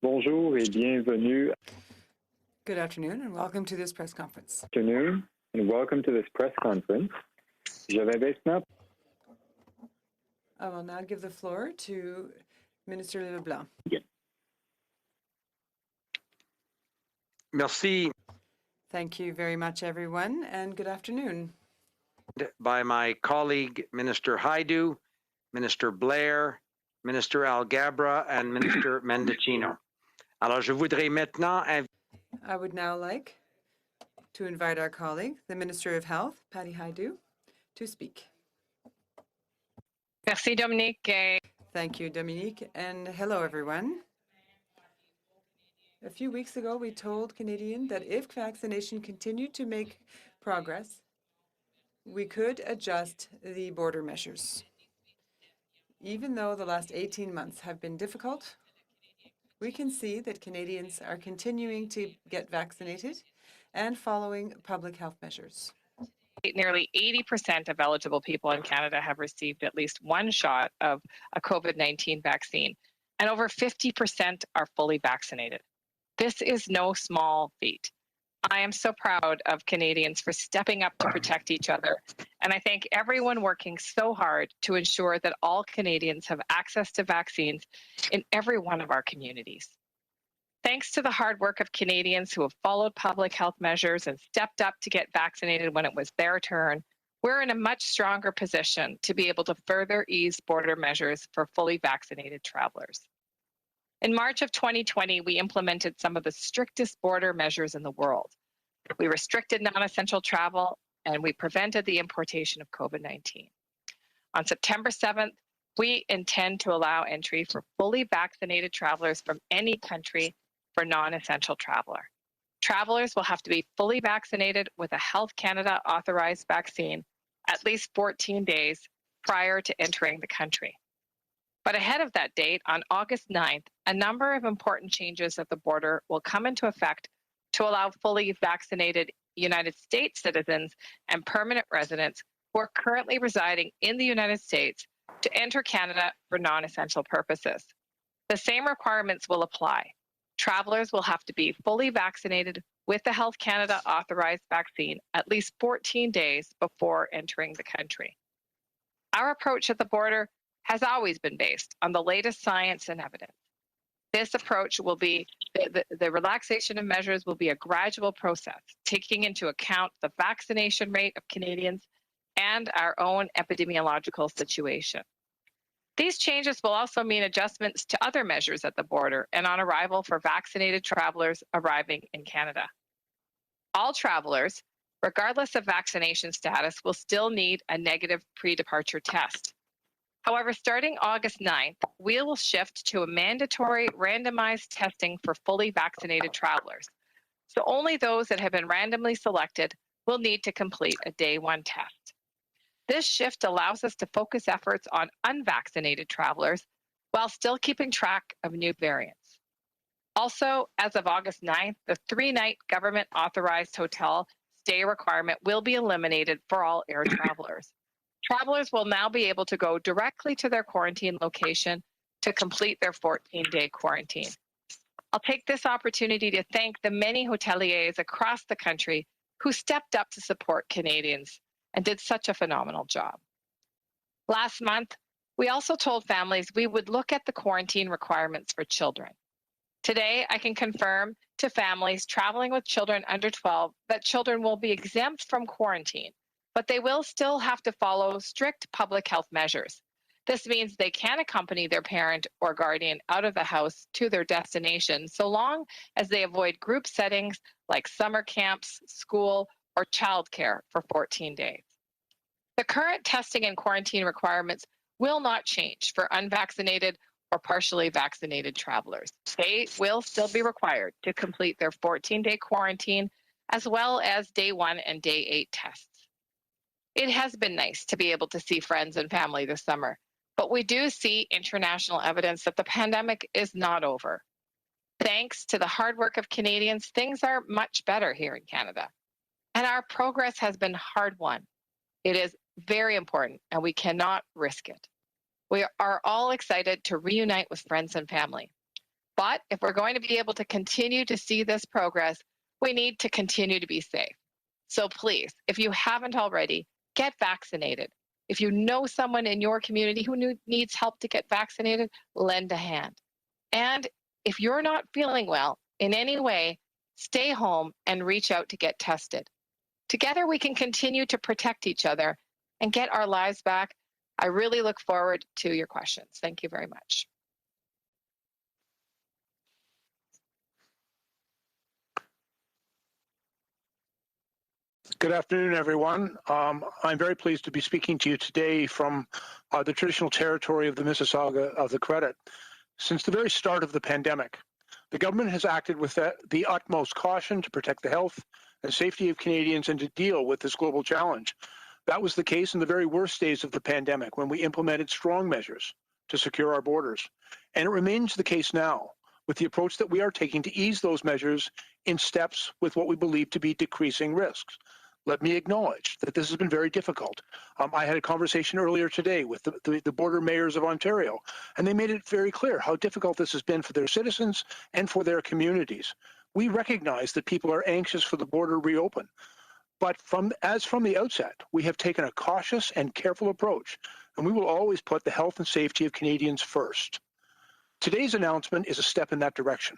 Bonjour et bienvenue. Good afternoon and welcome to this press conference. Afternoon and welcome to this press conference. Je vais maintenant. I will now give the floor to Minister Leblanc. Merci. Thank you very much, everyone, and good afternoon. By my colleague, Minister Haidu, Minister Blair, Minister Alghabra, and Minister Mendicino. Alors, je voudrais maintenant I would now like to invite our colleague, the Minister of Health, Patty Haidu, to speak. Merci, Dominique. Thank you, Dominique, and hello, everyone. A few weeks ago, we told Canadians that if vaccination continued to make progress, we could adjust the border measures. Even though the last 18 months have been difficult, we can see that Canadians are continuing to get vaccinated and following public health measures. Nearly 80% of eligible people in Canada have received at least one shot of a COVID-19 vaccine, and over 50% are fully vaccinated. This is no small feat. I am so proud of Canadians for stepping up to protect each other, and I thank everyone working so hard to ensure that all Canadians have access to vaccines in every one of our communities. Thanks to the hard work of Canadians who have followed public health measures and stepped up to get vaccinated when it was their turn, we're in a much stronger position to be able to further ease border measures for fully vaccinated travelers. In March of 2020, we implemented some of the strictest border measures in the world. We restricted non-essential travel, and we prevented the importation of COVID-19. On September 7th, we intend to allow entry for fully vaccinated travelers from any country for non-essential traveler. Travelers will have to be fully vaccinated with a Health Canada authorized vaccine at least 14 days prior to entering the country. But ahead of that date, on August 9th, a number of important changes at the border will come into effect to allow fully vaccinated United States citizens and permanent residents who are currently residing in the United States to enter Canada for non-essential purposes. The same requirements will apply. Travelers will have to be fully vaccinated with the Health Canada authorized vaccine at least 14 days before entering the country. Our approach at the border has always been based on the latest science and evidence. This approach will be, the relaxation of measures will be a gradual process, taking into account the vaccination rate of Canadians and our own epidemiological situation. These changes will also mean adjustments to other measures at the border and on arrival for vaccinated travelers arriving in Canada. All travelers, regardless of vaccination status, will still need a negative pre-departure test. However, starting August 9th, we will shift to a mandatory randomized testing for fully vaccinated travelers. So only those that have been randomly selected will need to complete a day one test. This shift allows us to focus efforts on unvaccinated travelers while still keeping track of new variants. Also, as of August 9th, the 3-night government-authorized hotel stay requirement will be eliminated for all air travelers. Travelers will now be able to go directly to their quarantine location to complete their 14-day quarantine. I'll take this opportunity to thank the many hoteliers across the country who stepped up to support Canadians and did such a phenomenal job. Last month, we also told families we would look at the quarantine requirements for children. Today, I can confirm to families traveling with children under 12 that children will be exempt from quarantine, but they will still have to follow strict public health measures. This means they can accompany their parent or guardian out of the house to their destination so long as they avoid group settings like summer camps, school, or childcare for 14 days. The current testing and quarantine requirements will not change for unvaccinated or partially vaccinated travelers. They will still be required to complete their 14-day quarantine as well as day 1 and day 8 tests. It has been nice to be able to see friends and family this summer, but we do see international evidence that the pandemic is not over. Thanks to the hard work of Canadians, things are much better here in Canada. And our progress has been hard-won. It is very important, and we cannot risk it. We are all excited to reunite with friends and family. But if we're going to be able to continue to see this progress, we need to continue to be safe. So please, if you haven't already, get vaccinated. If you know someone in your community who needs help to get vaccinated, lend a hand. And if you're not feeling well in any way, stay home and reach out to get tested. Together, we can continue to protect each other and get our lives back. I really look forward to your questions. Thank you very much. Good afternoon, everyone. I'm very pleased to be speaking to you today from the traditional territory of the Mississauga of the Credit. Since the very start of the pandemic, the government has acted with the utmost caution to protect the health and safety of Canadians and to deal with this global challenge. That was the case in the very worst days of the pandemic when we implemented strong measures to secure our borders. And it remains the case now with the approach that we are taking to ease those measures in steps with what we believe to be decreasing risks. Let me acknowledge that this has been very difficult. I had a conversation earlier today with the border mayors of Ontario, and they made it very clear how difficult this has been for their citizens and for their communities. We recognize that people are anxious for the border reopen, but from the outset, we have taken a cautious and careful approach, and we will always put the health and safety of Canadians first. Today's announcement is a step in that direction,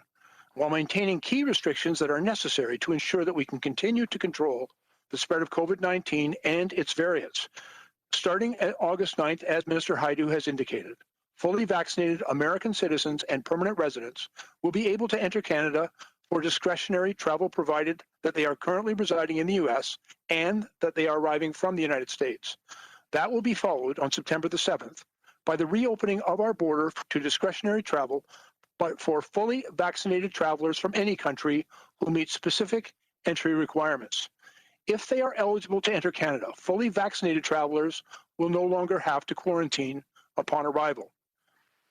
while maintaining key restrictions that are necessary to ensure that we can continue to control the spread of COVID-19 and its variants. Starting at August 9th, as Minister Hajdu has indicated, fully vaccinated American citizens and permanent residents will be able to enter Canada for discretionary travel provided that they are currently residing in the U.S. and that they are arriving from the United States. That will be followed on September the 7th by the reopening of our border to discretionary travel, but for fully vaccinated travelers from any country who meet specific entry requirements. If they are eligible to enter Canada, fully vaccinated travelers will no longer have to quarantine upon arrival.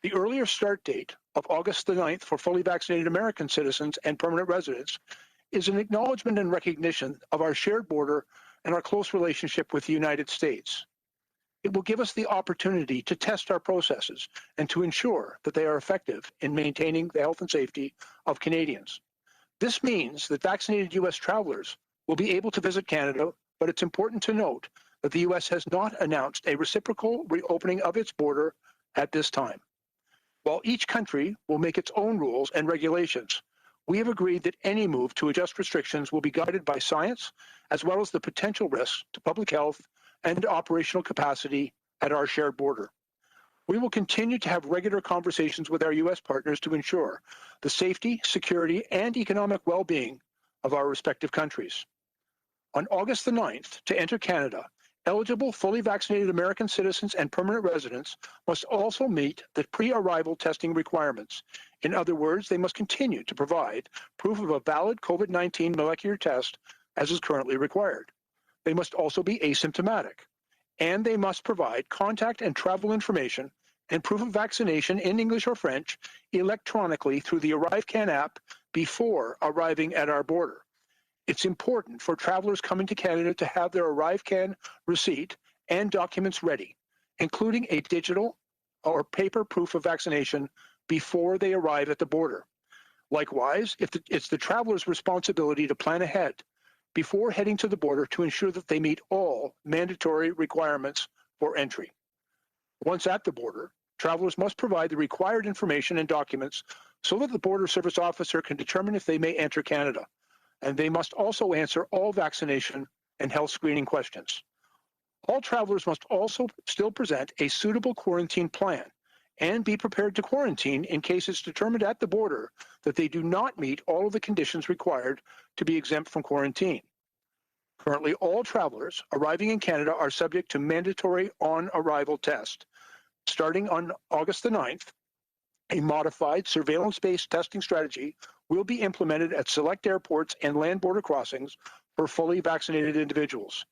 The earlier start date of August the 9th for fully vaccinated American citizens and permanent residents is an acknowledgement and recognition of our shared border and our close relationship with the United States. It will give us the opportunity to test our processes and to ensure that they are effective in maintaining the health and safety of Canadians. This means that vaccinated U.S. travelers will be able to visit Canada, but it's important to note that the U.S. has not announced a reciprocal reopening of its border at this time. While each country will make its own rules and regulations, we have agreed that any move to adjust restrictions will be guided by science, as well as the potential risks to public health and operational capacity at our shared border. We will continue to have regular conversations with our U.S. partners to ensure the safety, security, and economic well-being of our respective countries. On August the 9th, to enter Canada, eligible fully vaccinated American citizens and permanent residents must also meet the pre-arrival testing requirements. In other words, they must continue to provide proof of a valid COVID-19 molecular test as is currently required. They must also be asymptomatic, and they must provide contact and travel information and proof of vaccination in English or French electronically through the ArriveCan app before arriving at our border. It's important for travelers coming to Canada to have their ArriveCan receipt and documents ready, including a digital or paper proof of vaccination before they arrive at the border. Likewise, it's the traveler's responsibility to plan ahead before heading to the border to ensure that they meet all mandatory requirements for entry. Once at the border, travelers must provide the required information and documents so that the Border Service Officer can determine if they may enter Canada. And they must also answer all vaccination and health screening questions. All travelers must also still present a suitable quarantine plan and be prepared to quarantine in case it's determined at the border that they do not meet all of the conditions required to be exempt from quarantine. Currently, all travelers arriving in Canada are subject to mandatory on-arrival test. Starting on August the 9th, a modified surveillance-based testing strategy will be implemented at select airports and land border crossings for fully vaccinated individuals.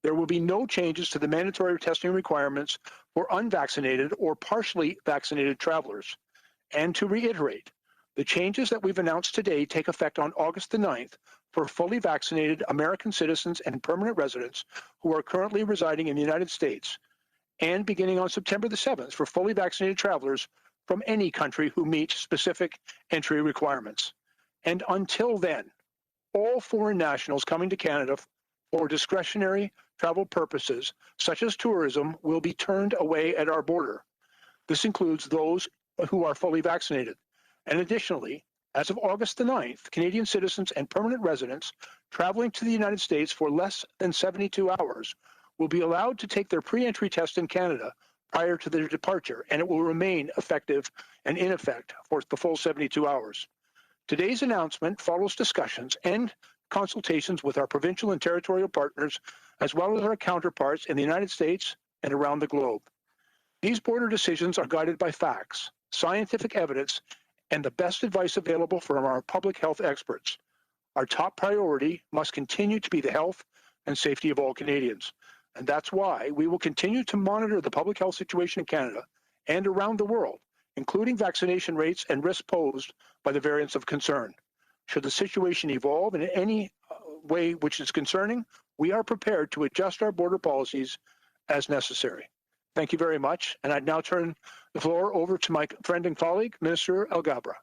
There will be no changes to the mandatory testing requirements for unvaccinated or partially vaccinated travelers. And to reiterate, the changes that we've announced today take effect on August the 9th for fully vaccinated American citizens and permanent residents who are currently residing in the United States, and beginning on September the 7th for fully vaccinated travelers from any country who meets specific entry requirements. And until then, all foreign nationals coming to Canada for discretionary travel purposes, such as tourism, will be turned away at our border. This includes those who are fully vaccinated. And additionally, as of August the 9th, Canadian citizens and permanent residents traveling to the United States for less than 72 hours will be allowed to take their pre-entry test in Canada prior to their departure, and it will remain effective and in effect for the full 72 hours. Today's announcement follows discussions and consultations with our provincial and territorial partners, as well as our counterparts in the United States and around the globe. These border decisions are guided by facts, scientific evidence, and the best advice available from our public health experts. Our top priority must continue to be the health and safety of all Canadians. And that's why we will continue to monitor the public health situation in Canada and around the world, including vaccination rates and risks posed by the variants of concern. Should the situation evolve in any way which is concerning, we are prepared to adjust our border policies as necessary. Thank you very much. And I'd now turn the floor over to my friend and colleague, Minister Alghabra.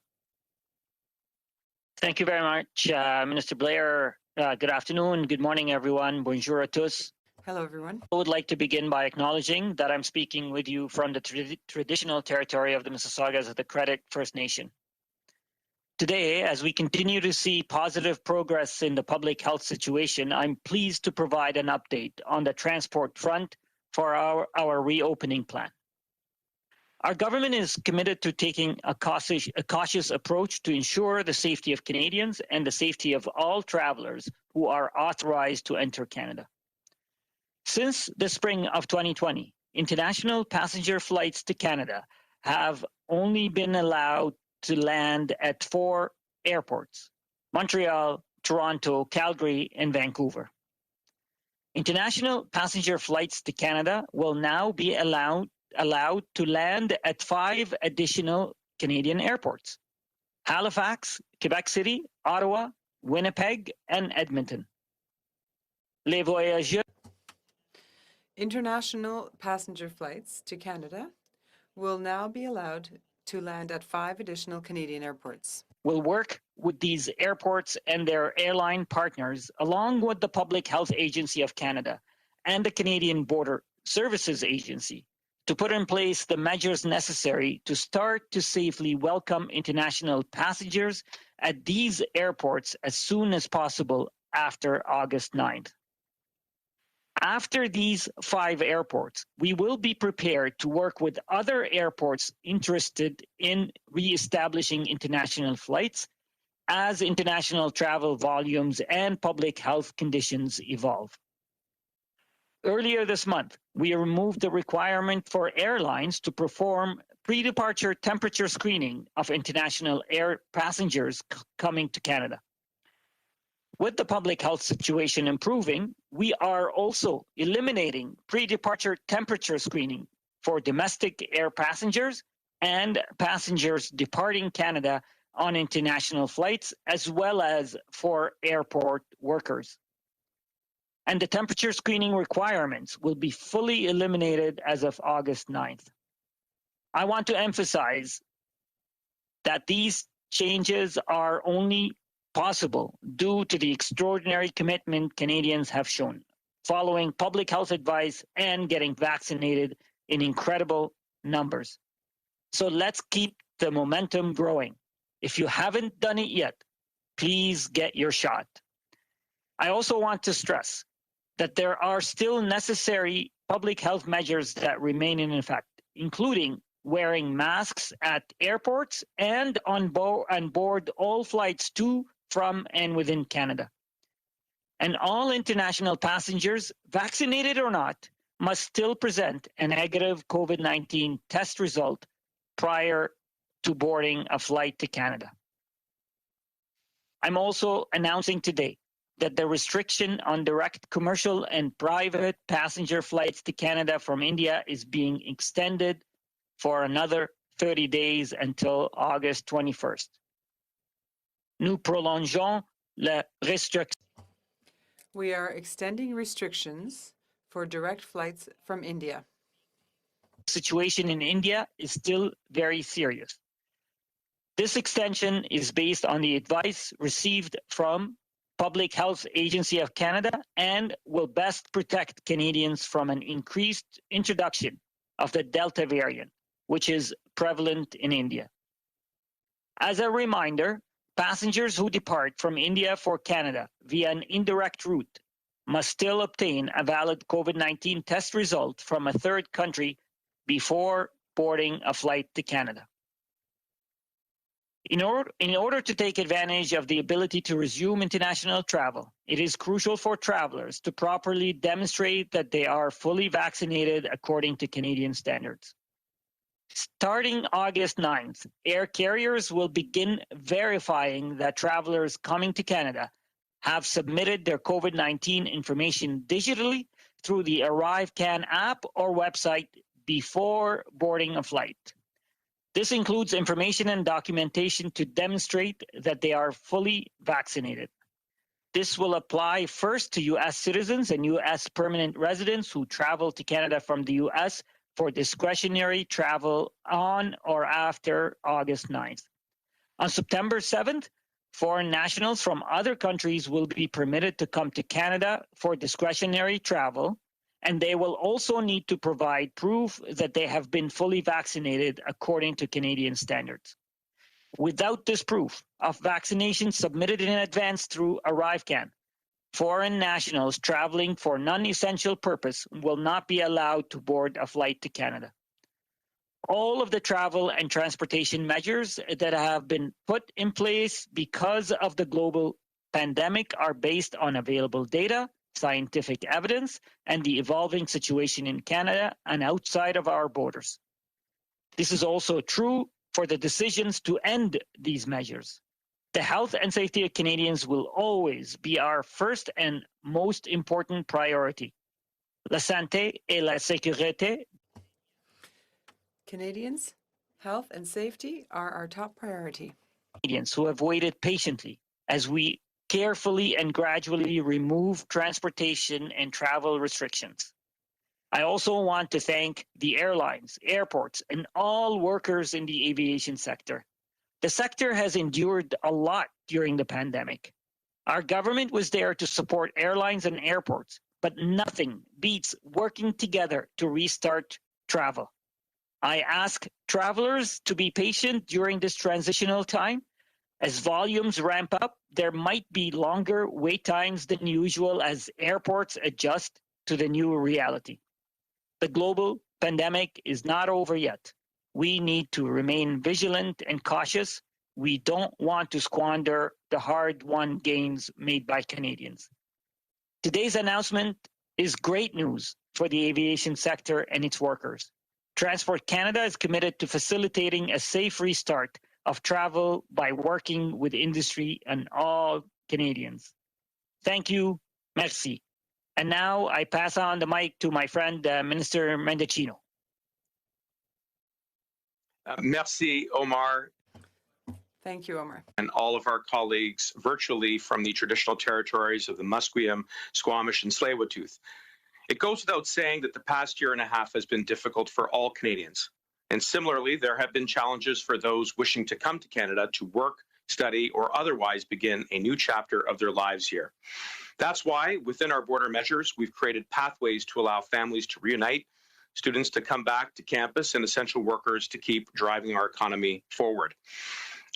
Thank you very much, Minister Blair. Good afternoon. Good morning, everyone. Bonjour à tous. Hello, everyone. I would like to begin by acknowledging that I'm speaking with you from the traditional territory of the Mississaugas of the Credit First Nation. Today, as we continue to see positive progress in the public health situation, I'm pleased to provide an update on the transport front for our reopening plan. Our government is committed to taking a cautious approach to ensure the safety of Canadians and the safety of all travelers who are authorized to enter Canada. Since the spring of 2020, international passenger flights to Canada have only been allowed to land at 4 airports: Montreal, Toronto, Calgary, and Vancouver. International passenger flights to Canada will now be allowed to land at 5 additional Canadian airports: Halifax, Quebec City, Ottawa, Winnipeg, and Edmonton. Les voyageurs International passenger flights to Canada will now be allowed to land at 5 additional Canadian airports. will work with these airports and their airline partners, along with the Public Health Agency of Canada and the Canadian Border Services Agency, to put in place the measures necessary to start to safely welcome international passengers at these airports as soon as possible after August 9th. After these 5 airports, we will be prepared to work with other airports interested in reestablishing international flights as international travel volumes and public health conditions evolve. Earlier this month, we removed the requirement for airlines to perform pre-departure temperature screening of international air passengers coming to Canada. With the public health situation improving, we are also eliminating pre-departure temperature screening for domestic air passengers and passengers departing Canada on international flights, as well as for airport workers. And the temperature screening requirements will be fully eliminated as of August 9th. I want to emphasize that these changes are only possible due to the extraordinary commitment Canadians have shown, following public health advice and getting vaccinated in incredible numbers. So let's keep the momentum growing. If you haven't done it yet, please get your shot. I also want to stress that there are still necessary public health measures that remain in effect, including wearing masks at airports and on board all flights to, from, and within Canada. And all international passengers, vaccinated or not, must still present a negative COVID-19 test result prior to boarding a flight to Canada. I'm also announcing today that the restriction on direct commercial and private passenger flights to Canada from India is being extended for another 30 days until August 21st. Nous prolongeons la restriction. We are extending restrictions for direct flights from India. The situation in India is still very serious. This extension is based on the advice received from Public Health Agency of Canada and will best protect Canadians from an increased introduction of the Delta variant, which is prevalent in India. As a reminder, passengers who depart from India for Canada via an indirect route must still obtain a valid COVID-19 test result from a third country before boarding a flight to Canada. In order to take advantage of the ability to resume international travel, it is crucial for travelers to properly demonstrate that they are fully vaccinated according to Canadian standards. Starting August 9th, air carriers will begin verifying that travelers coming to Canada have submitted their COVID-19 information digitally through the ArriveCan app or website before boarding a flight. This includes information and documentation to demonstrate that they are fully vaccinated. This will apply first to U.S. citizens and U.S. permanent residents who travel to Canada from the U.S. for discretionary travel on or after August 9th. On September 7th, foreign nationals from other countries will be permitted to come to Canada for discretionary travel, and they will also need to provide proof that they have been fully vaccinated according to Canadian standards. Without this proof of vaccination submitted in advance through ArriveCan, foreign nationals traveling for non-essential purpose will not be allowed to board a flight to Canada. All of the travel and transportation measures that have been put in place because of the global pandemic are based on available data, scientific evidence, and the evolving situation in Canada and outside of our borders. This is also true for the decisions to end these measures. The health and safety of Canadians will always be our first and most important priority. La santé et la sécurité. Canadians' health and safety are our top priority. Canadians who have waited patiently as we carefully and gradually remove transportation and travel restrictions. I also want to thank the airlines, airports, and all workers in the aviation sector. The sector has endured a lot during the pandemic. Our government was there to support airlines and airports, but nothing beats working together to restart travel. I ask travelers to be patient during this transitional time. As volumes ramp up, there might be longer wait times than usual as airports adjust to the new reality. The global pandemic is not over yet. We need to remain vigilant and cautious. We don't want to squander the hard-won gains made by Canadians. Today's announcement is great news for the aviation sector and its workers. Transport Canada is committed to facilitating a safe restart of travel by working with industry and all Canadians. Thank you. Merci. And now I pass on the mic to my friend, Minister Mendicino. Merci, Omar. Thank you, Omar. And all of our colleagues virtually from the traditional territories of the Musqueam, Squamish, and Tsleil-Waututh. It goes without saying that the past year and a half has been difficult for all Canadians. And similarly, there have been challenges for those wishing to come to Canada to work, study, or otherwise begin a new chapter of their lives here. That's why, within our border measures, we've created pathways to allow families to reunite, students to come back to campus, and essential workers to keep driving our economy forward.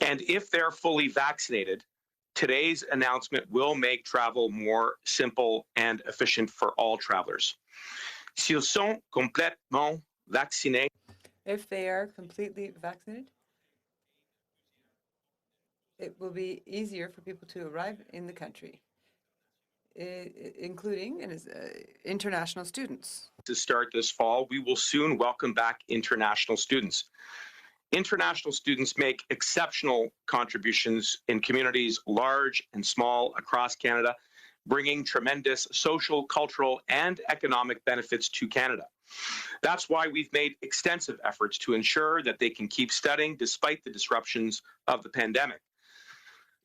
And if they're fully vaccinated, today's announcement will make travel more simple and efficient for all travelers. S'ils sont complètement vaccinés, if they are completely vaccinated, it will be easier for people to arrive in the country, including international students. To start this fall, we will soon welcome back international students. International students make exceptional contributions in communities large and small across Canada, bringing tremendous social, cultural, and economic benefits to Canada. That's why we've made extensive efforts to ensure that they can keep studying despite the disruptions of the pandemic.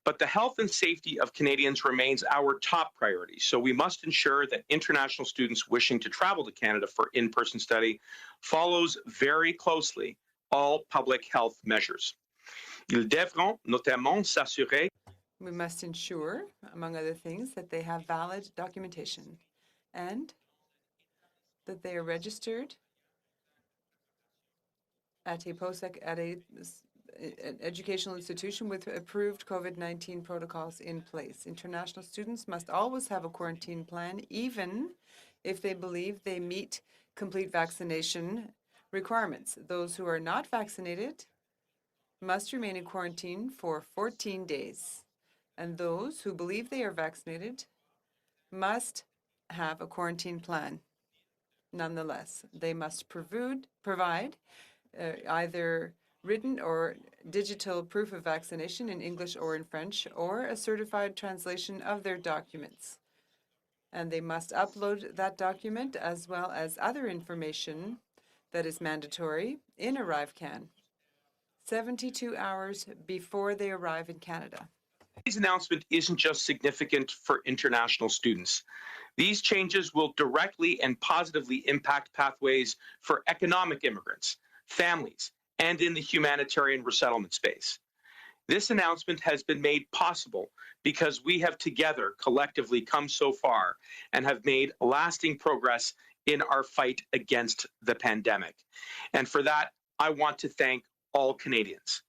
But the health and safety of Canadians remains our top priority. So we must ensure that international students wishing to travel to Canada for in-person study follows very closely all public health measures. Ils devront notamment s'assurer. We must ensure, among other things, that they have valid documentation and that they are registered at an educational institution with approved COVID-19 protocols in place. International students must always have a quarantine plan, even if they believe they meet complete vaccination requirements. Those who are not vaccinated must remain in quarantine for 14 days, and those who believe they are vaccinated must have a quarantine plan. Nonetheless, they must provide either written or digital proof of vaccination in English or in French, or a certified translation of their documents. And they must upload that document as well as other information that is mandatory in ArriveCan 72 hours before they arrive in Canada. Today's announcement isn't just significant for international students. These changes will directly and positively impact pathways for economic immigrants, families, and in the humanitarian resettlement space. This announcement has been made possible because we have together collectively come so far and have made lasting progress in our fight against the pandemic. And for that, I want to thank all Canadians.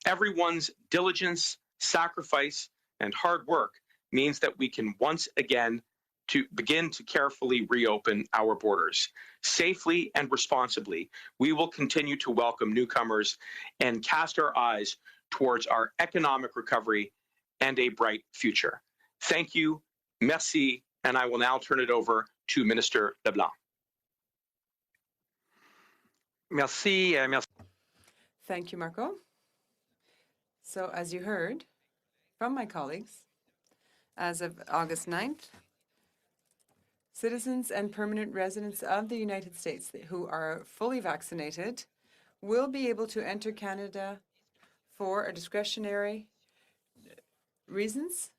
Everyone's diligence, sacrifice, and hard work means that we can once again to begin to carefully reopen our borders. Safely and responsibly, we will continue to welcome newcomers and cast our eyes towards our economic recovery and a bright future. Thank you, merci, and I will now turn it over to Minister LeBlanc. Merci, merci. Thank you, Marco. So as you heard from my colleagues, as of August 9th, citizens and permanent residents of the United States who are fully vaccinated will be able to enter Canada for a discretionary reasons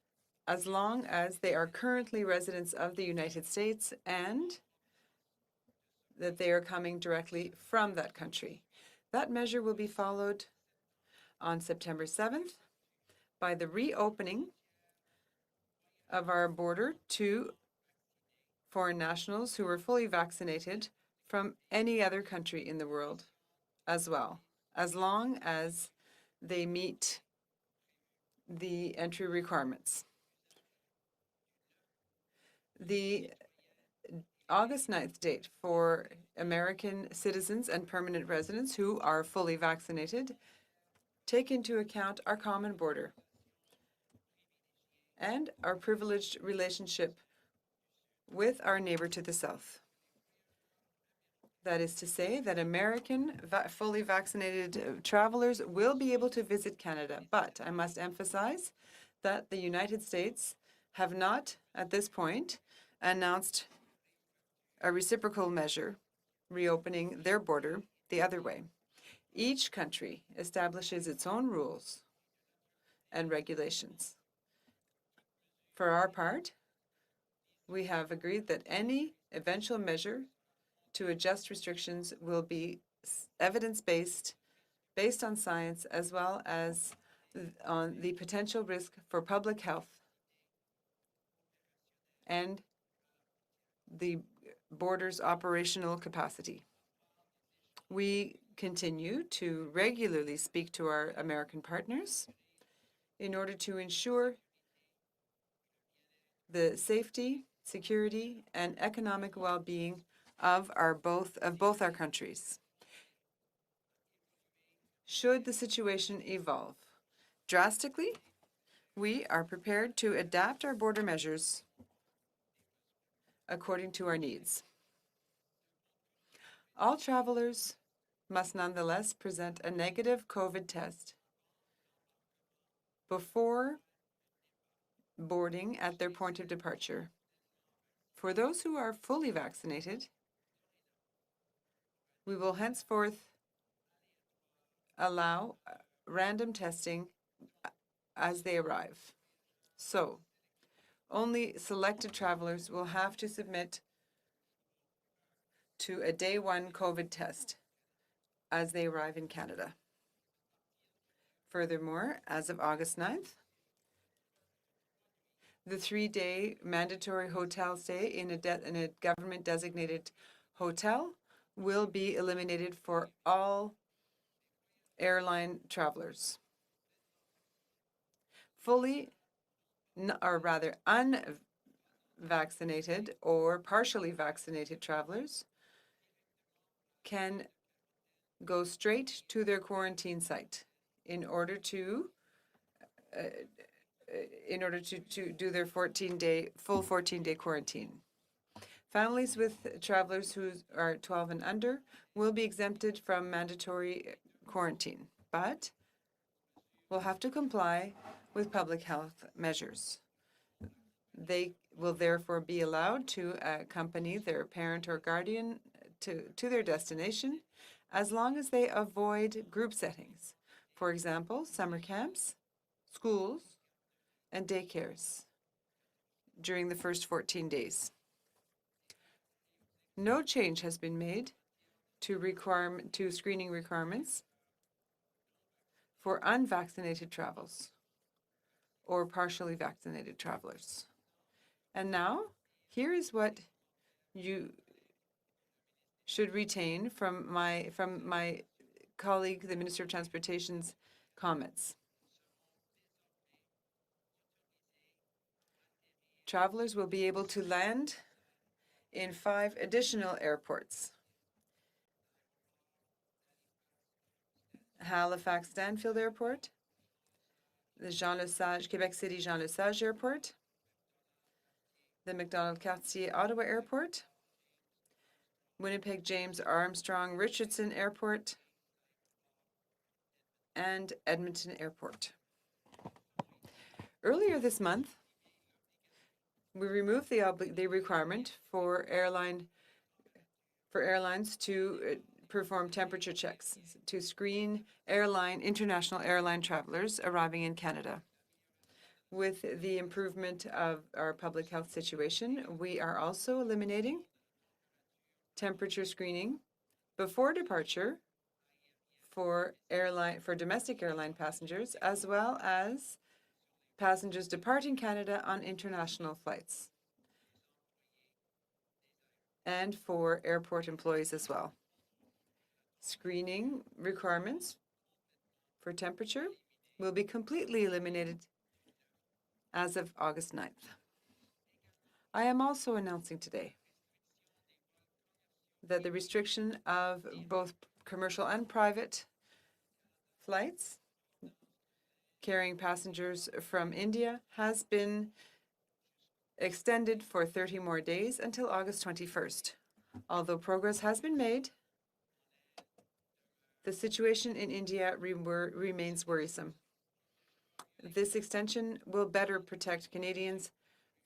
as long as they are currently residents of the United States and that they are coming directly from that country. That measure will be followed on September 7th by the reopening of our border to foreign nationals who are fully vaccinated from any other country in the world as well, as long as they meet the entry requirements. The August 9th date for American citizens and permanent residents who are fully vaccinated take into account our common border and our privileged relationship with our neighbor to the south. That is to say that American fully vaccinated travelers will be able to visit Canada. But I must emphasize that the United States have not, at this point, announced a reciprocal measure reopening their border the other way. Each country establishes its own rules and regulations. For our part, we have agreed that any eventual measure to adjust restrictions will be evidence-based, based on science, as well as on the potential risk for public health and the border's operational capacity. We continue to regularly speak to our American partners in order to ensure the safety, security, and economic well-being of both our countries. Should the situation evolve drastically, we are prepared to adapt our border measures according to our needs. All travelers must nonetheless present a negative COVID test before boarding at their point of departure. For those who are fully vaccinated, we will henceforth allow random testing as they arrive. So, only selected travelers will have to submit to a day 1 COVID test as they arrive in Canada. Furthermore, as of August 9th, the 3-day mandatory hotel stay in a government-designated hotel will be eliminated for all airline travelers. Fully, or rather unvaccinated or partially vaccinated travelers can go straight to their quarantine site in order to do their full 14-day quarantine. Families with travelers who are 12 and under will be exempted from mandatory quarantine, but will have to comply with public health measures. They will therefore be allowed to accompany their parent or guardian to their destination as long as they avoid group settings. For example, summer camps, schools, and daycares during the first 14 days. No change has been made to screening requirements for unvaccinated travels or partially vaccinated travelers. And now, here is what you should retain from my colleague, the Minister of Transportation's comments. Travelers will be able to land in 5 additional airports: Halifax Stanfield Airport, the Quebec City Jean Lesage Airport, the McDonald-Cartier Ottawa Airport, Winnipeg James Armstrong Richardson Airport, and Edmonton Airport. Earlier this month, we removed the requirement for airlines to perform temperature checks to screen international airline travelers arriving in Canada. With the improvement of our public health situation, we are also eliminating temperature screening before departure for domestic airline passengers, as well as passengers departing Canada on international flights, and for airport employees as well. Screening requirements for temperature will be completely eliminated as of August 9th. I am also announcing today that the restriction of both commercial and private flights carrying passengers from India has been extended for 30 more days until August 21st. Although progress has been made, the situation in India remains worrisome. This extension will better protect Canadians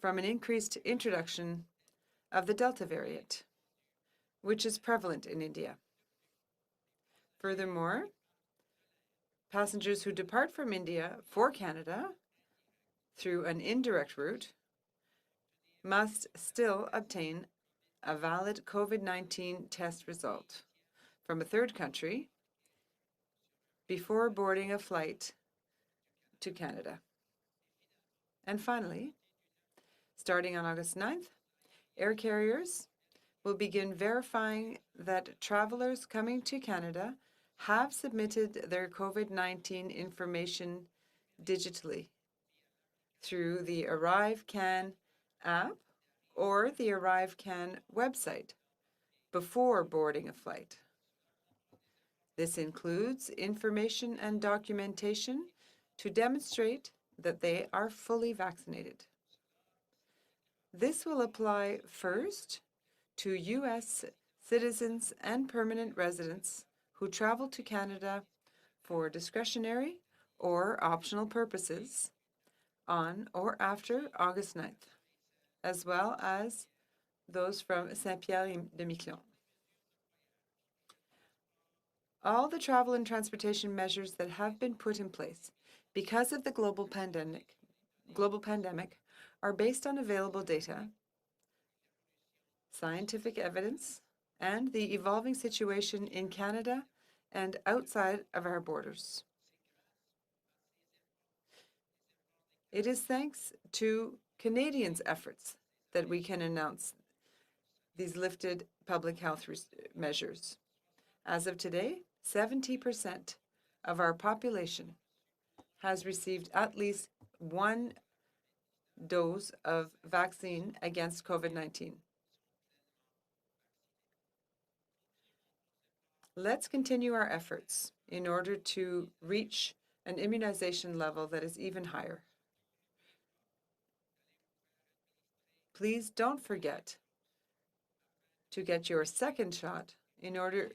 from an increased introduction of the Delta variant, which is prevalent in India. Furthermore, passengers who depart from India for Canada through an indirect route must still obtain a valid COVID-19 test result from a third country before boarding a flight to Canada. And finally, starting on August 9th, air carriers will begin verifying that travelers coming to Canada have submitted their COVID-19 information digitally through the ArriveCAN app or the ArriveCAN website before boarding a flight. This includes information and documentation to demonstrate that they are fully vaccinated. This will apply first to U.S. citizens and permanent residents who travel to Canada for discretionary or optional purposes on or after August 9th, as well as those from Saint-Pierre-de-Miquelon. All the travel and transportation measures that have been put in place, because of the global pandemic, are based on available data, scientific evidence, and the evolving situation in Canada and outside of our borders. It is thanks to Canadians' efforts that we can announce these lifted public health measures. As of today, 70% of our population has received at least one dose of vaccine against COVID-19. Let's continue our efforts in order to reach an immunization level that is even higher. Please don't forget to get your second shot in order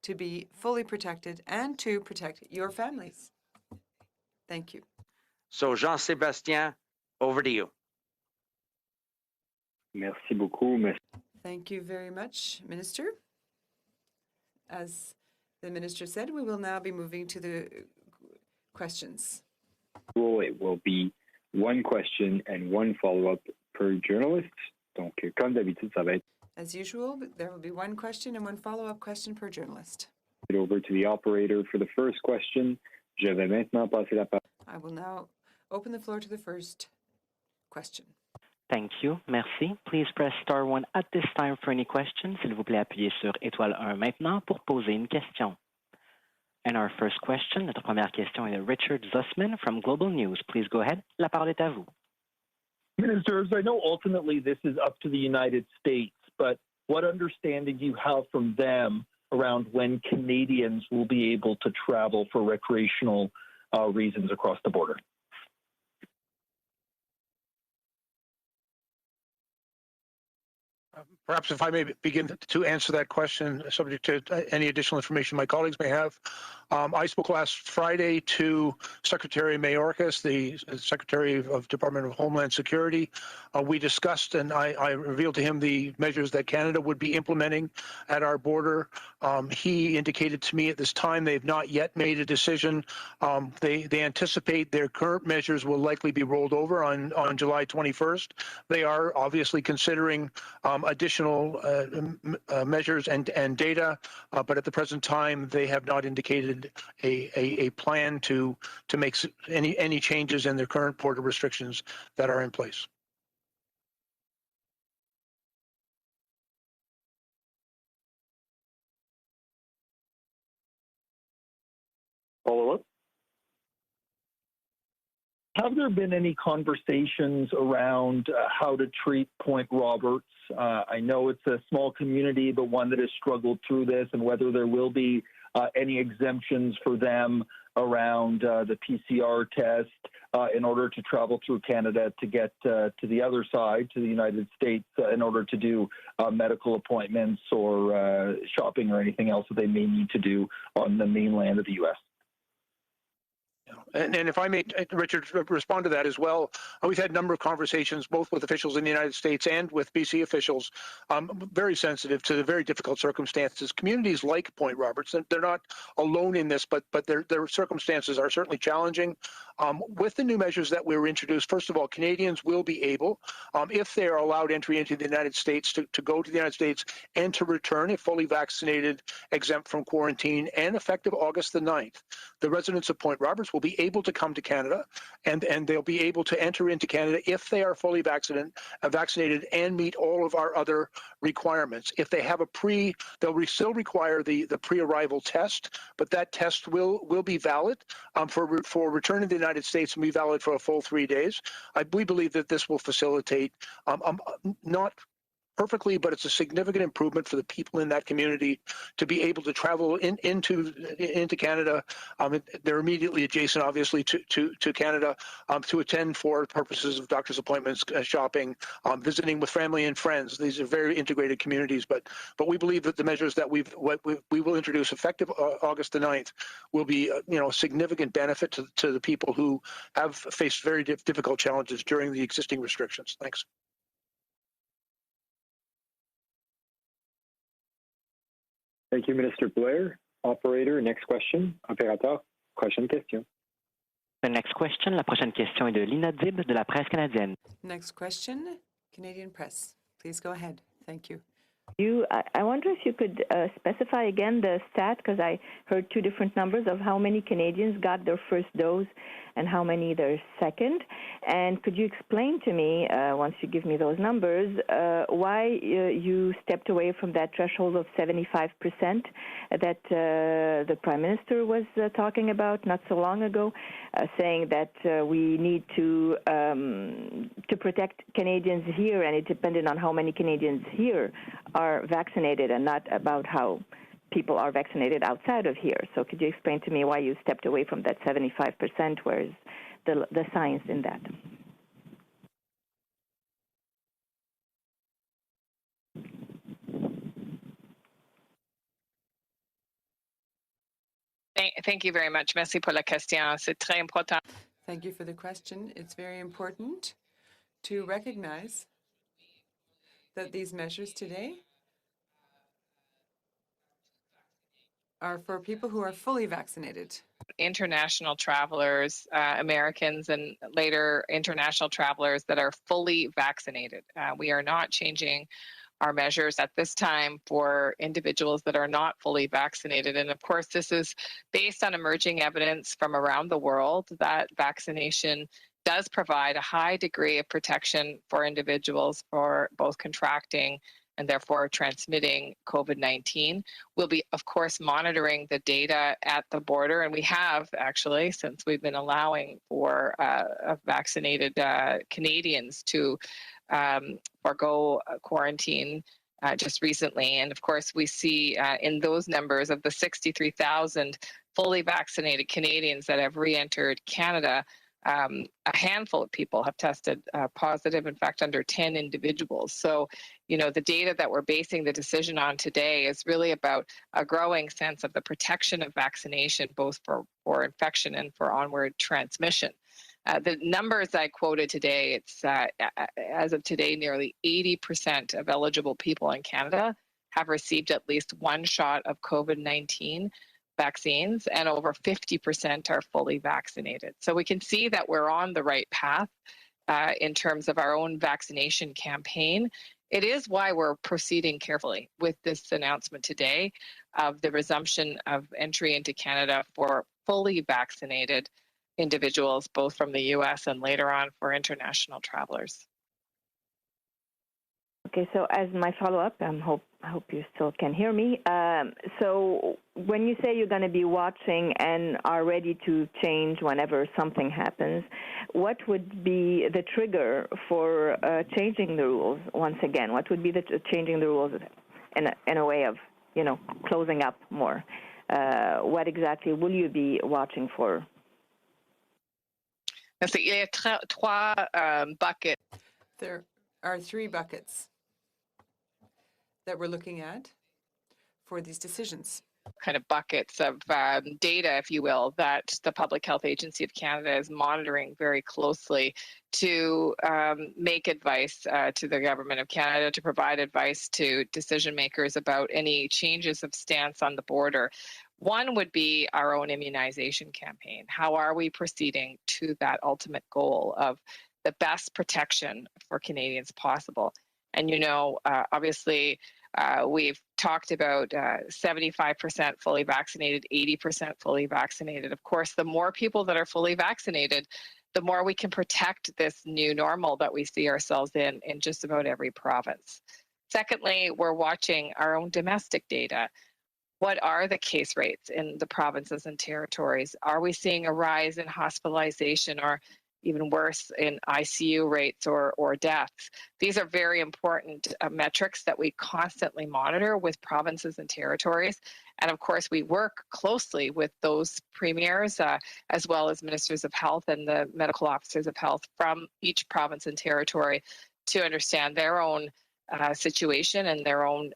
to be fully protected and to protect your families. Thank you. So, Jean-Sébastien, over to you. Merci beaucoup. Thank you very much, Minister. As the Minister said, we will now be moving to the questions. It will be one question and one follow-up per journalist. Donc, comme d'habitude, ça va être. As usual, there will be one question and one follow-up question per journalist. Over to the operator for the first question. Je vais maintenant passer la parole. I will now open the floor to the first question. Thank you. Merci. Please press star 1 at this time for any questions. S'il vous plaît, appuyez sur étoile 1 maintenant pour poser une question. And our first question, notre première question est de Richard Zussman from Global News. Please go ahead. La parole est à vous. Ministers, I know ultimately this is up to the United States, but what understanding do you have from them around when Canadians will be able to travel for recreational reasons across the border? Perhaps if I may begin to answer that question, subject to any additional information my colleagues may have. I spoke last Friday to Secretary Mayorkas, the Secretary of Department of Homeland Security. We discussed and I revealed to him the measures that Canada would be implementing at our border. He indicated to me at this time they've not yet made a decision. They anticipate their current measures will likely be rolled over on July 21st. They are obviously considering additional measures and data, but at the present time, they have not indicated a plan to make any changes in their current border restrictions that are in place. Follow-up? Have there been any conversations around how to treat Point Roberts? I know it's a small community, but one that has struggled through this, and whether there will be any exemptions for them around the PCR test in order to travel through Canada to get to the other side, to the United States, in order to do medical appointments or shopping or anything else that they may need to do on the mainland of the U.S.? And if I may, Richard, respond to that as well. We've had a number of conversations, both with officials in the United States and with BC officials, very sensitive to the very difficult circumstances. Communities like Point Roberts, they're not alone in this, but their circumstances are certainly challenging. With the new measures that were introduced, first of all, Canadians will be able, if they are allowed entry into the United States, to go to the United States and to return if fully vaccinated, exempt from quarantine, and effective August the 9th. The residents of Point Roberts will be able to come to Canada, and they'll be able to enter into Canada if they are fully vaccinated and meet all of our other requirements. If they have they'll still require the pre-arrival test, but that test will be valid for return to the United States and be valid for a full 3 days. We believe that this will facilitate not perfectly, but it's a significant improvement for the people in that community to be able to travel into Canada. They're immediately adjacent, obviously, to Canada to attend for purposes of doctor's appointments, shopping, visiting with family and friends. These are very integrated communities, but we believe that the measures that we will introduce effective August the 9th will be a significant benefit to the people who have faced very difficult challenges during the existing restrictions. Thanks. Thank you, Minister Blair. Operator, next question. Opérateur, prochaine question. The next question, la prochaine question est de Lina Dib de la Presse canadienne. Next question, Canadian Press. Please go ahead. Thank you. I wonder if you could specify again the stat, because I heard two different numbers of how many Canadians got their first dose and how many their second. And could you explain to me, once you give me those numbers, why you stepped away from that threshold of 75% that the Prime Minister was talking about not so long ago, saying that we need to protect Canadians here, and it depended on how many Canadians here are vaccinated and not about how people are vaccinated outside of here. So could you explain to me why you stepped away from that 75%? Where's the science in that? Thank you very much. Merci pour la question. C'est très important. Thank you for the question. It's very important to recognize that these measures today are for people who are fully vaccinated. International travelers, Americans, and later international travelers that are fully vaccinated. We are not changing our measures at this time for individuals that are not fully vaccinated. And of course, this is based on emerging evidence from around the world that vaccination does provide a high degree of protection for individuals for both contracting and therefore transmitting COVID-19. We'll be, of course, monitoring the data at the border, and we have actually, since we've been allowing for vaccinated Canadians to forgo quarantine just recently. And of course, we see in those numbers of the 63,000 fully vaccinated Canadians that have re-entered Canada, a handful of people have tested positive, in fact, under 10 individuals. So, you know, the data that we're basing the decision on today is really about a growing sense of the protection of vaccination, both for infection and for onward transmission. The numbers I quoted today, it's as of today, nearly 80% of eligible people in Canada have received at least one shot of COVID-19 vaccines, and over 50% are fully vaccinated. So we can see that we're on the right path in terms of our own vaccination campaign. It is why we're proceeding carefully with this announcement today of the resumption of entry into Canada for fully vaccinated individuals, both from the U.S. and later on for international travelers. Okay, so as my follow-up, I hope you still can hear me. So when you say you're going to be watching and are ready to change whenever something happens, what would be the trigger for changing the rules once again? What would be the changing the rules in a way of, you know, closing up more? What exactly will you be watching for? Il y a trois buckets. There are three buckets that we're looking at for these decisions. Kind of buckets of data, if you will, that the Public Health Agency of Canada is monitoring very closely to make advice to the Government of Canada, to provide advice to decision makers about any changes of stance on the border. One would be our own immunization campaign. How are we proceeding to that ultimate goal of the best protection for Canadians possible? And, you know, obviously, we've talked about 75% fully vaccinated, 80% fully vaccinated. Of course, the more people that are fully vaccinated, the more we can protect this new normal that we see ourselves in just about every province. Secondly, we're watching our own domestic data. What are the case rates in the provinces and territories? Are we seeing a rise in hospitalization or even worse in ICU rates or deaths? These are very important metrics that we constantly monitor with provinces and territories. And of course, we work closely with those premiers as well as ministers of health and the medical officers of health from each province and territory to understand their own situation and their own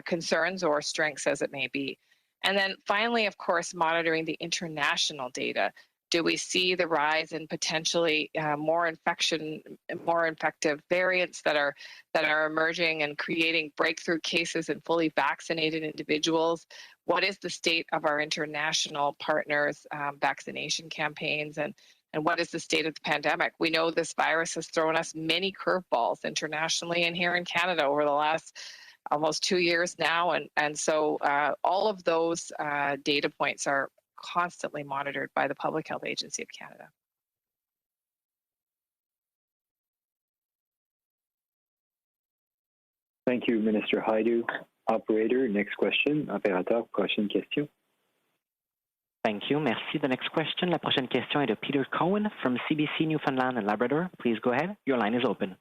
concerns or strengths as it may be. And then finally, of course, monitoring the international data Do we see the rise in potentially more infective variants that are emerging and creating breakthrough cases in fully vaccinated individuals? What is the state of our international partners' vaccination campaigns, and what is the state of the pandemic? We know this virus has thrown us many curveballs internationally and here in Canada over the last almost 2 years now, and so all of those data points are constantly monitored by the Public Health Agency of Canada. Thank you, Minister Hajdu. Operator, next question. Opérateur, prochaine question. Thank you. Merci. The next question. La prochaine question est de Peter Cohen from CBC Newfoundland and Labrador. Please go ahead. Your line is open.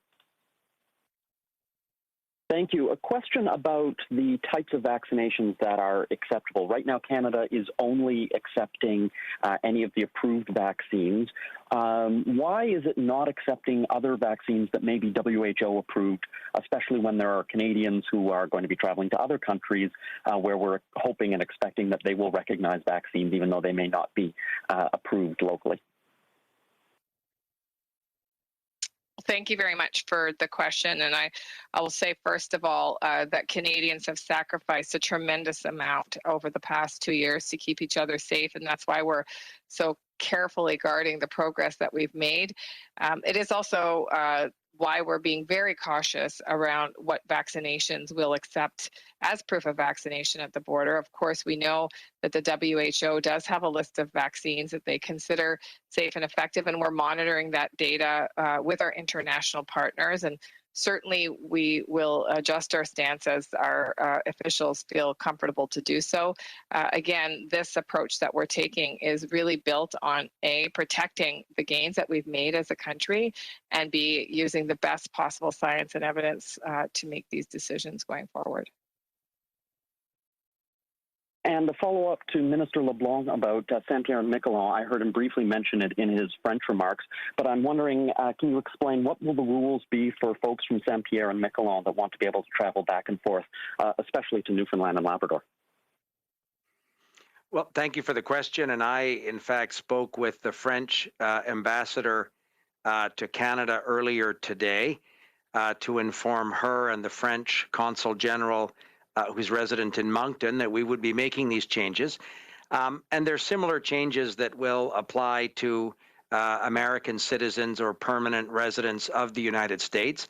Thank you. A question about the types of vaccinations that are acceptable. Right now, Canada is only accepting any of the approved vaccines. Why is it not accepting other vaccines that may be WHO approved, especially when there are Canadians who are going to be traveling to other countries where we're hoping and expecting that they will recognize vaccines, even though they may not be approved locally? Thank you very much for the question. And I will say, first of all, that Canadians have sacrificed a tremendous amount over the past 2 years to keep each other safe. And that's why we're so carefully guarding the progress that we've made. It is also why we're being very cautious around what vaccinations we'll accept as proof of vaccination at the border. Of course, we know that the WHO does have a list of vaccines that they consider safe and effective, and we're monitoring that data with our international partners. And certainly we will adjust our stance as our officials feel comfortable to do so. Again, this approach that we're taking is really built on A, protecting the gains that we've made as a country, and B, using the best possible science and evidence to make these decisions going forward. And a follow-up to Minister LeBlanc about Saint-Pierre-and-Miquelon. I heard him briefly mention it in his French remarks, but I'm wondering, can you explain what will the rules be for folks from Saint-Pierre and Miquelon that want to be able to travel back and forth, especially to Newfoundland and Labrador? Well, thank you for the question. And I, in fact, spoke with the French ambassador to Canada earlier today to inform her and the French Consul General who's resident in Moncton, that we would be making these changes. And there's similar changes that will apply to American citizens or permanent residents of the United States.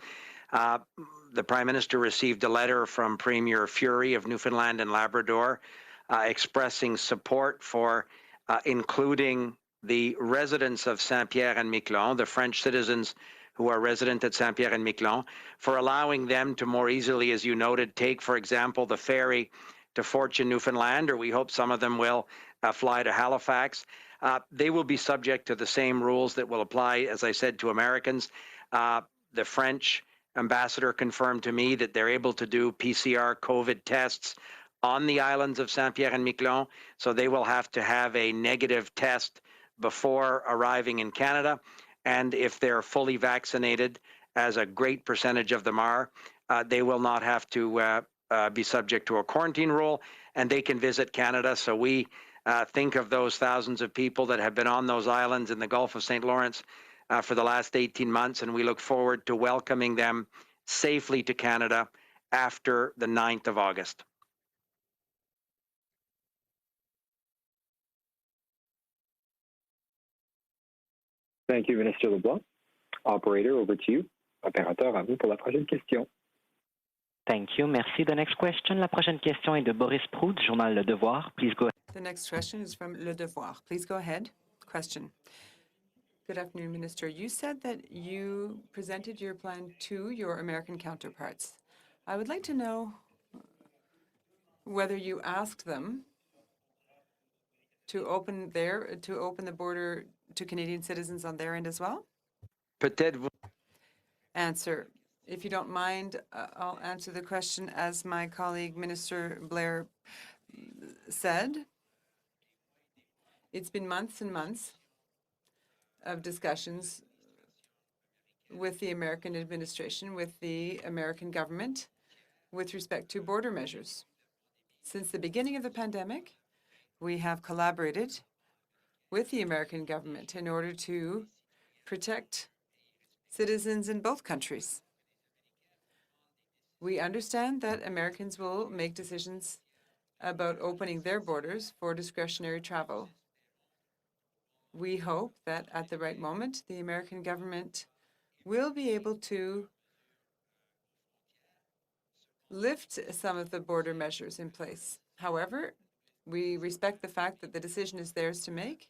The Prime Minister received a letter from Premier Fury of Newfoundland and Labrador expressing support for including the residents of Saint-Pierre and Miquelon, the French citizens who are resident at Saint-Pierre and Miquelon, for allowing them to more easily, as you noted, take, for example, the ferry to Fortune, Newfoundland, or we hope some of them will fly to Halifax. They will be subject to the same rules that will apply, as I said, to Americans. The French ambassador confirmed to me that they're able to do PCR COVID tests on the islands of Saint-Pierre and Miquelon, so they will have to have a negative test before arriving in Canada. And if they're fully vaccinated, as a great percentage of them are, they will not have to be subject to a quarantine rule, and they can visit Canada. So we think of those thousands of people that have been on those islands in the Gulf of St. Lawrence for the last 18 months, and we look forward to welcoming them safely to Canada after the 9th of August. Thank you, Minister LeBlanc. Operator, over to you. Opérateur, à vous pour la prochaine question. Thank you. Merci. The next question. La prochaine question est de Boris Proulx du journal Le Devoir. Please go ahead. The next question is from Le Devoir. Please go ahead. Question. Good afternoon, Minister. You said that you presented your plan to your American counterparts. I would like to know whether you asked them to open the border to Canadian citizens on their end as well? Answer. If you don't mind, I'll answer the question as my colleague, Minister Blair, said. It's been months and months of discussions with the American administration, with the American government, with respect to border measures. Since the beginning of the pandemic, we have collaborated with the American government in order to protect citizens in both countries. We understand that Americans will make decisions about opening their borders for discretionary travel. We hope that at the right moment, the American government will be able to lift some of the border measures in place. However, we respect the fact that the decision is theirs to make.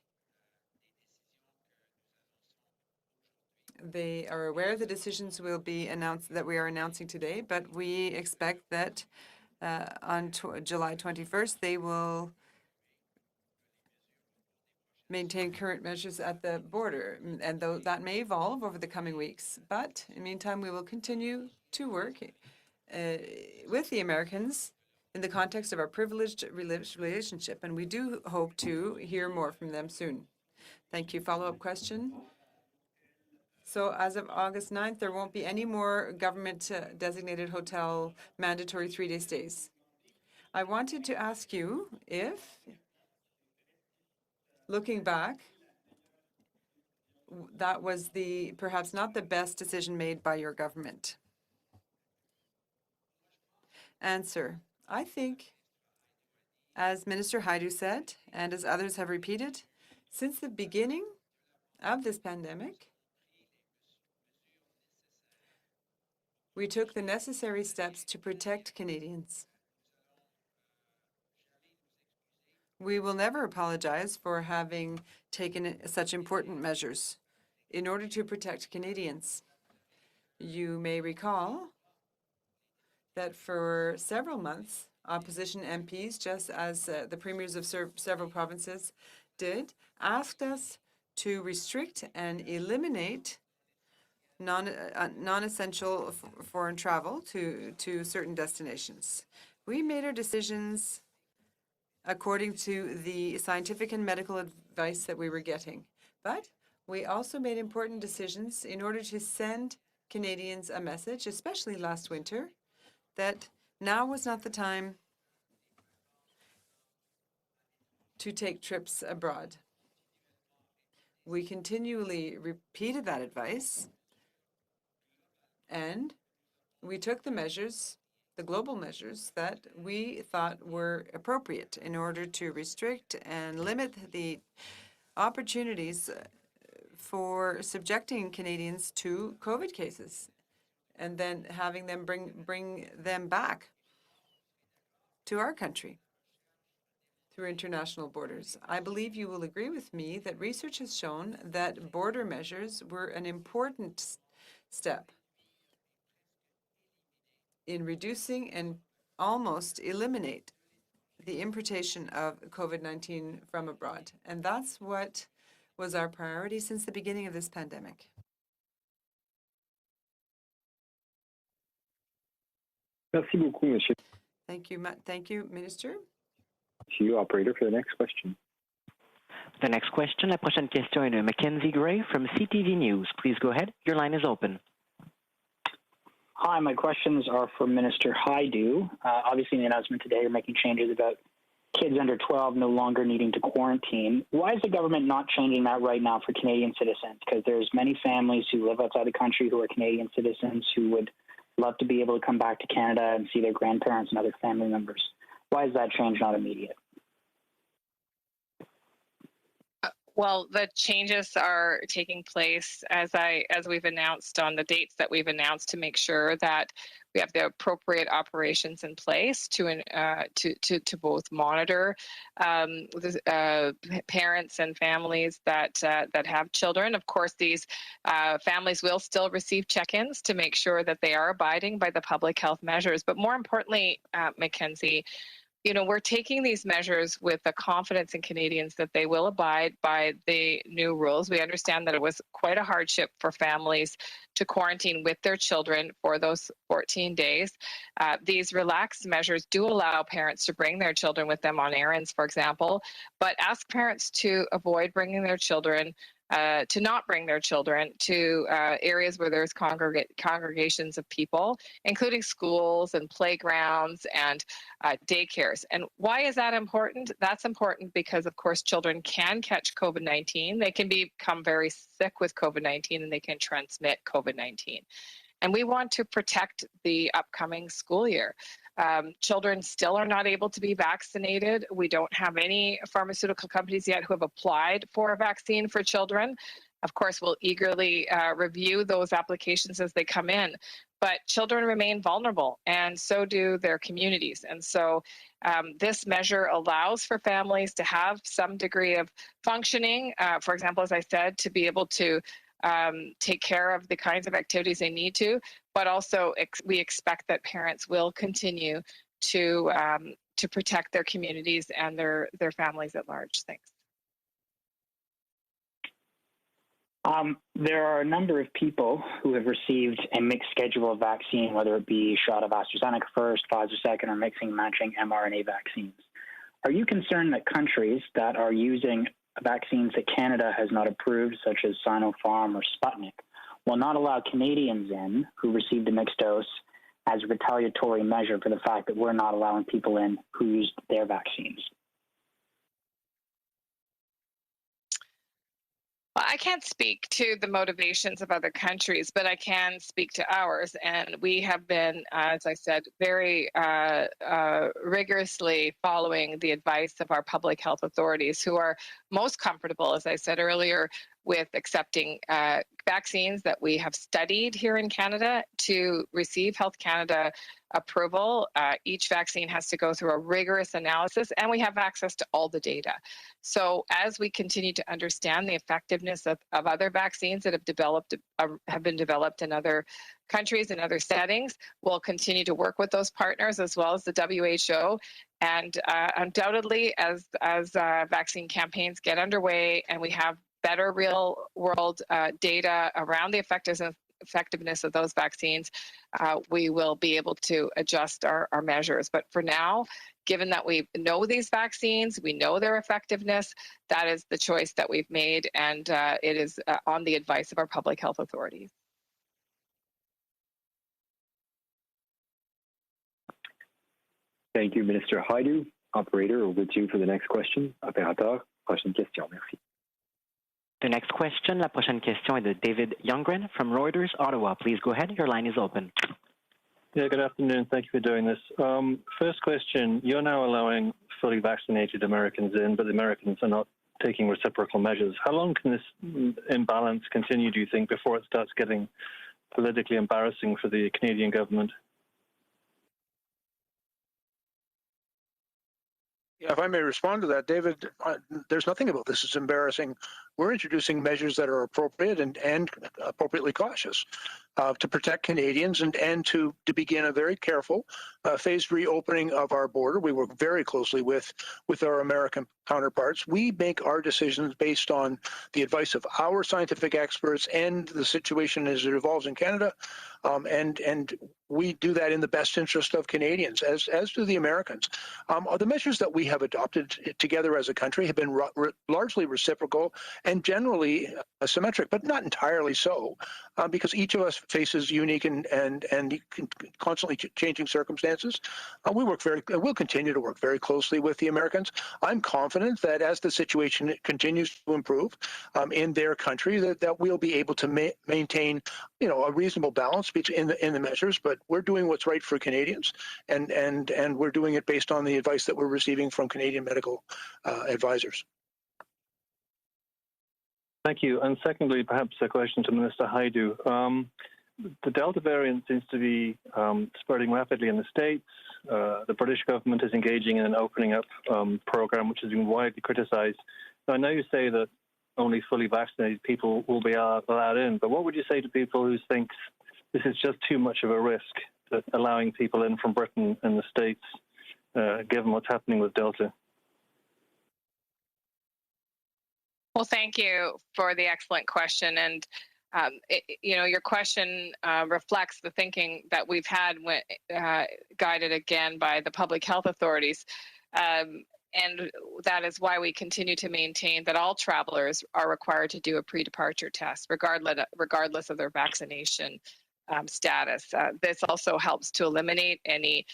They are aware the decisions will be announced that we are announcing today, but we expect that on July 21st, they will maintain current measures at the border, and though that may evolve over the coming weeks. But in the meantime, we will continue to work with the Americans in the context of our privileged relationship, and we do hope to hear more from them soon. Thank you. Follow-up question. So as of August 9th, there won't be any more government-designated hotel mandatory 3-day stays. I wanted to ask you if, looking back, that was perhaps not the best decision made by your government. Answer. I think, as Minister Hajdu said, and as others have repeated, since the beginning of this pandemic, we took the necessary steps to protect Canadians. We will never apologize for having taken such important measures in order to protect Canadians. You may recall that for several months, opposition MPs, just as the premiers of several provinces did, asked us to restrict and eliminate non-essential foreign travel to certain destinations. We made our decisions according to the scientific and medical advice that we were getting. But we also made important decisions in order to send Canadians a message, especially last winter, that now was not the time to take trips abroad. We continually repeated that advice, and we took the measures, the global measures, that we thought were appropriate in order to restrict and limit the opportunities for subjecting Canadians to COVID cases and then having them bring them back to our country through international borders. I believe you will agree with me that research has shown that border measures were an important step in reducing and almost eliminate the importation of COVID-19 from abroad. And that's what was our priority since the beginning of this pandemic. Merci beaucoup, Monsieur. Thank you, Minister. To you, operator, for the next question. The next question, la prochaine question est de Mackenzie Gray from CTV News. Please go ahead. Your line is open. Hi, my questions are for Minister Hajdu. Obviously, in the announcement today, you're making changes about kids under 12 no longer needing to quarantine. Why is the government not changing that right now for Canadian citizens? Because there's many families who live outside the country who are Canadian citizens who would love to be able to come back to Canada and see their grandparents and other family members. Why is that change not immediate? Well, the changes are taking place as we've announced on the dates that we've announced to make sure that we have the appropriate operations in place to both monitor parents and families that have children. Of course, these families will still receive check-ins to make sure that they are abiding by the public health measures. But more importantly, Mackenzie, you know, we're taking these measures with the confidence in Canadians that they will abide by the new rules. We understand that it was quite a hardship for families to quarantine with their children for those 14 days. These relaxed measures do allow parents to bring their children with them on errands, for example, but ask parents to avoid bringing their children to not bring their children to areas where there's congregations of people, including schools and playgrounds and daycares. And why is that important? That's important because, of course, children can catch COVID-19. They can become very sick with COVID-19 and they can transmit COVID-19. And we want to protect the upcoming school year. Children still are not able to be vaccinated. We don't have any pharmaceutical companies yet who have applied for a vaccine for children. Of course, we'll eagerly review those applications as they come in. But children remain vulnerable, and so do their communities. And so this measure allows for families to have some degree of functioning. For example, as I said, to be able to take care of the kinds of activities they need to, but also we expect that parents will continue to protect their communities and their families at large. Thanks. There are a number of people who have received a mixed schedule of vaccine, whether it be a shot of AstraZeneca first, Pfizer second, or mixing and matching mRNA vaccines. Are you concerned that countries that are using vaccines that Canada has not approved, such as Sinopharm or Sputnik, will not allow Canadians in who received a mixed dose as a retaliatory measure for the fact that we're not allowing people in who used their vaccines? I can't speak to the motivations of other countries, but I can speak to ours. And we have been, as I said, very rigorously following the advice of our public health authorities, who are most comfortable, as I said earlier, with accepting vaccines that we have studied here in Canada to receive Health Canada approval. Each vaccine has to go through a rigorous analysis, and we have access to all the data. So as we continue to understand the effectiveness of other vaccines that have been developed in other countries and other settings, we'll continue to work with those partners as well as the WHO. And undoubtedly, as vaccine campaigns get underway and we have better real-world data around the effectiveness of those vaccines, we will be able to adjust our measures. But for now, given that we know these vaccines, we know their effectiveness, that is the choice that we've made, and it is on the advice of our public health authorities. Thank you, Minister Hajdu. Operator, over to you for the next question. Opérateur, prochaine question. Merci. The next question, la prochaine question est de David Youngren from Reuters, Ottawa. Please go ahead. Your line is open. Yeah, good afternoon. Thank you for doing this. First question, you're now allowing fully vaccinated Americans in, but the Americans are not taking reciprocal measures. How long can this imbalance continue, do you think, before it starts getting politically embarrassing for the Canadian government? Yeah, if I may respond to that, David, there's nothing about this that's embarrassing. We're introducing measures that are appropriate and appropriately cautious to protect Canadians and to begin a very careful phased reopening of our border. We work very closely with our American counterparts. We make our decisions based on the advice of our scientific experts and the situation as it evolves in Canada, and we do that in the best interest of Canadians, as do the Americans. The measures that we have adopted together as a country have been largely reciprocal and generally symmetric, but not entirely so, because each of us faces unique and constantly changing circumstances. We'll continue to work very closely with the Americans. I'm confident that as the situation continues to improve in their country, that we'll be able to maintain, a reasonable balance in the measures. But we're doing what's right for Canadians, and we're doing it based on the advice that we're receiving from Canadian medical advisors. Thank you. And secondly, perhaps a question to Minister Hajdu. The Delta variant seems to be spreading rapidly in the States. The British government is engaging in an opening up program, which has been widely criticized. So I know you say that only fully vaccinated people will be allowed in, but what would you say to people who think this is just too much of a risk, that allowing people in from Britain and the States, given what's happening with Delta? Well, thank you for the excellent question. And, your question reflects the thinking that we've had guided again by the public health authorities. And that is why we continue to maintain that all travelers are required to do a pre-departure test, regardless of their vaccination status. This also helps to eliminate any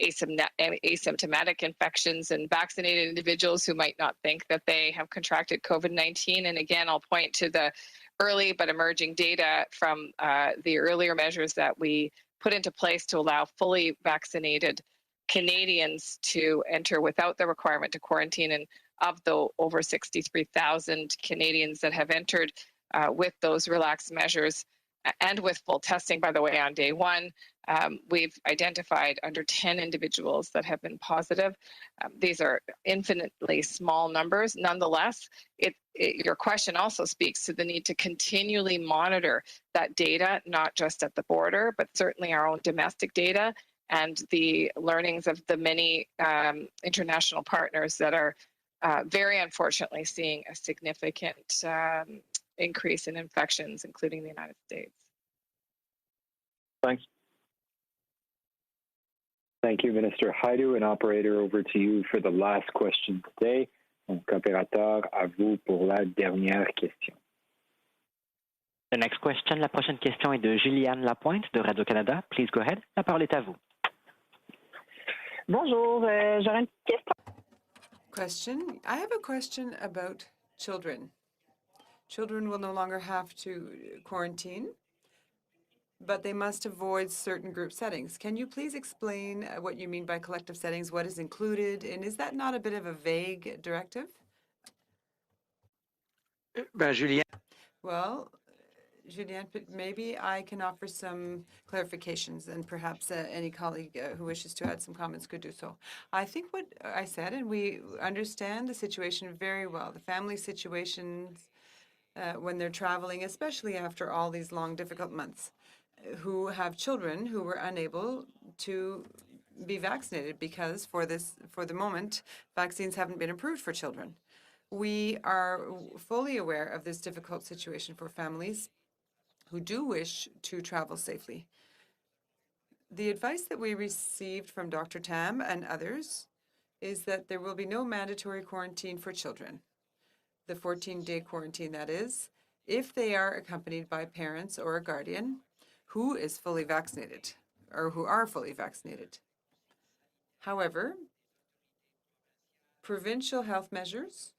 asymptomatic infections in vaccinated individuals who might not think that they have contracted COVID-19. And again, I'll point to the early but emerging data from the earlier measures that we put into place to allow fully vaccinated Canadians to enter without the requirement to quarantine. And of the over 63,000 Canadians that have entered with those relaxed measures and with full testing, by the way, on day one, we've identified under 10 individuals that have been positive. These are infinitely small numbers. Nonetheless, your question also speaks to the need to continually monitor that data, not just at the border, but certainly our own domestic data and the learnings of the many international partners that are very unfortunately seeing a significant increase in infections, including the United States. Thanks. Thank you, Minister Hajdu. And operator, over to you for the last question today. Donc, opérateur, à vous pour la dernière question. The next question, la prochaine question est de Juliane Lapointe de Radio-Canada. Please go ahead. La parole est à vous. Bonjour, j'aurais une question. I have a question about children. Children will no longer have to quarantine, but they must avoid certain group settings. Can you please explain what you mean by collective settings, what is included, and is that not a bit of a vague directive? Julien. Well, Julien, maybe I can offer some clarifications, and perhaps any colleague who wishes to add some comments could do so. I think what I said, and we understand the situation very well, the family situations when they're traveling, especially after all these long, difficult months, who have children who were unable to be vaccinated because for the moment, vaccines haven't been approved for children. We are fully aware of this difficult situation for families who do wish to travel safely. The advice that we received from Dr. Tam and others is that there will be no mandatory quarantine for children, the 14-day quarantine, that is, if they are accompanied by parents or a guardian who is fully vaccinated or who are fully vaccinated. However, provincial health measures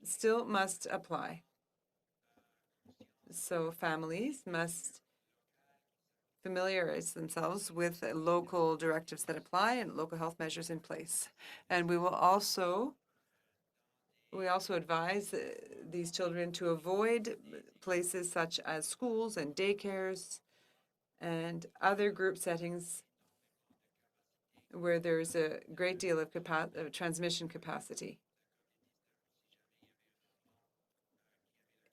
still must apply. So families must familiarize themselves with local directives that apply and local health measures in place. And we also advise these children to avoid places such as schools and daycares and other group settings where there's a great deal of transmission capacity.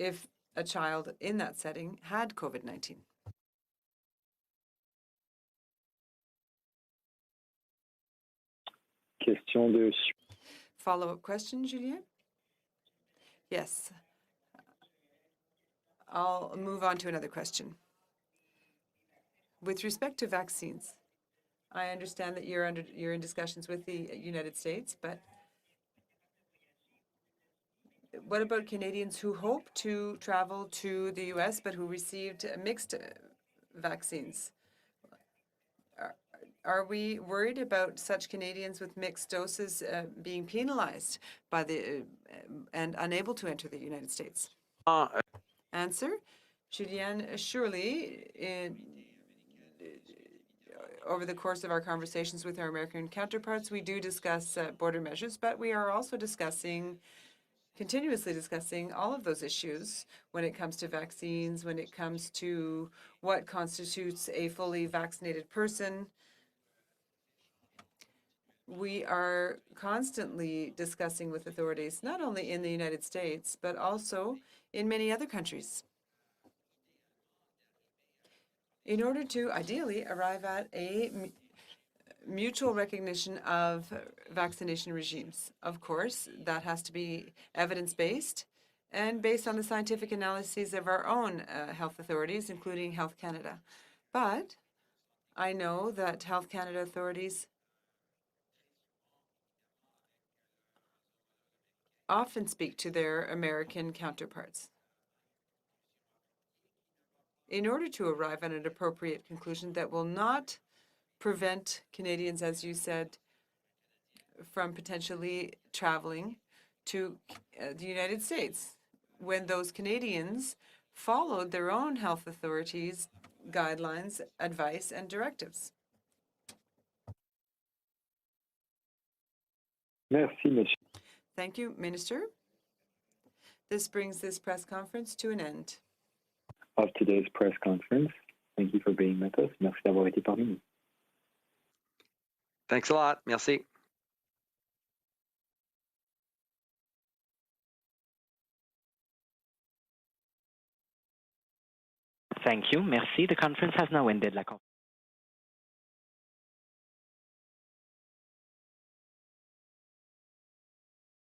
If a child in that setting had COVID-19. Question de... Follow-up question, Julien? Yes. I'll move on to another question. With respect to vaccines, I understand that you're in discussions with the United States, but what about Canadians who hope to travel to the U.S. but who received mixed vaccines? Are we worried about such Canadians with mixed doses being penalized by and unable to enter the United States? Answer, Julien, surely over the course of our conversations with our American counterparts, we do discuss border measures, but we are also continuously discussing all of those issues when it comes to vaccines, when it comes to what constitutes a fully vaccinated person. We are constantly discussing with authorities, not only in the United States, but also in many other countries, in order to ideally arrive at a mutual recognition of vaccination regimes. Of course, that has to be evidence-based and based on the scientific analyses of our own health authorities, including Health Canada. But I know that Health Canada authorities often speak to their American counterparts. In order to arrive at an appropriate conclusion that will not prevent Canadians, as you said, from potentially traveling to the United States, when those Canadians followed their own health authorities' guidelines, advice, and directives. Merci, monsieur. Thank you, Minister. This brings this press conference to an end. Of today's press conference. Thank you for being with us. Merci d'avoir été parmi nous. Thanks a lot. Merci. Thank you. Merci. The conference has now ended.